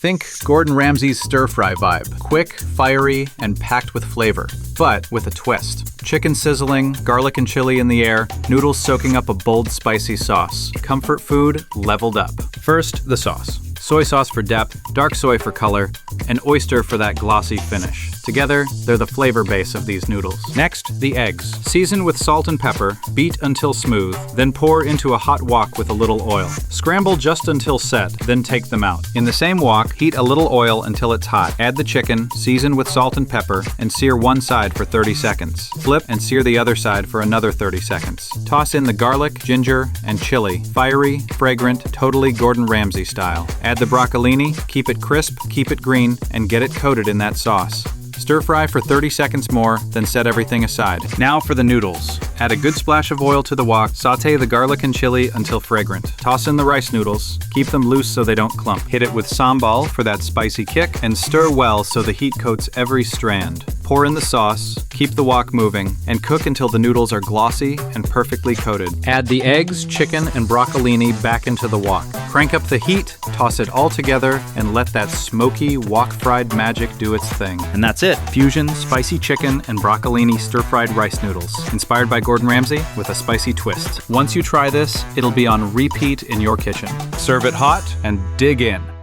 Think Gordon Ramsay's stir-fry vibe. Quick, fiery, and packed with flavor, but with a twist. Chicken sizzling, garlic and chili in the air, noodles soaking up a bold, spicy sauce. Comfort food leveled up. First, the sauce. Soy sauce for depth, dark soy for color, and oyster for that glossy finish. Together, they're the flavor base of these noodles. Next, the eggs. Season with salt and pepper, beat until smooth, then pour into a hot wok with a little oil. Scramble just until set, then take them out. In the same wok, heat a little oil until it's hot. Add the chicken, season with salt and pepper, and sear one side for 30 seconds. Flip and sear the other side for another 30 seconds. Toss in the garlic, ginger, and chili. Fiery, fragrant, totally Gordon Ramsay style. Add the broccolini, keep it crisp, keep it green, and get it coated in that sauce. Stir fry for 30 seconds more, then set everything aside. Now for the noodles. Add a good splash of oil to the wok, saute the garlic and chili until fragrant. Toss in the rice noodles, keep them loose so they don't clump. Hit it with sambal for that spicy kick, and stir well so the heat coats every strand. Pour in the sauce, keep the wok moving, and cook until the noodles are glossy and perfectly coated. Add the eggs, chicken, and broccolini back into the wok. Crank up the heat, toss it all together, and let that smoky, wok-fried magic do its thing. And that's it. Fusion, spicy chicken, and broccolini stir-fried rice noodles. Inspired by Gordon Ramsay with a spicy twist. Once you try this, it'll be on repeat in your kitchen. Serve it hot and dig in.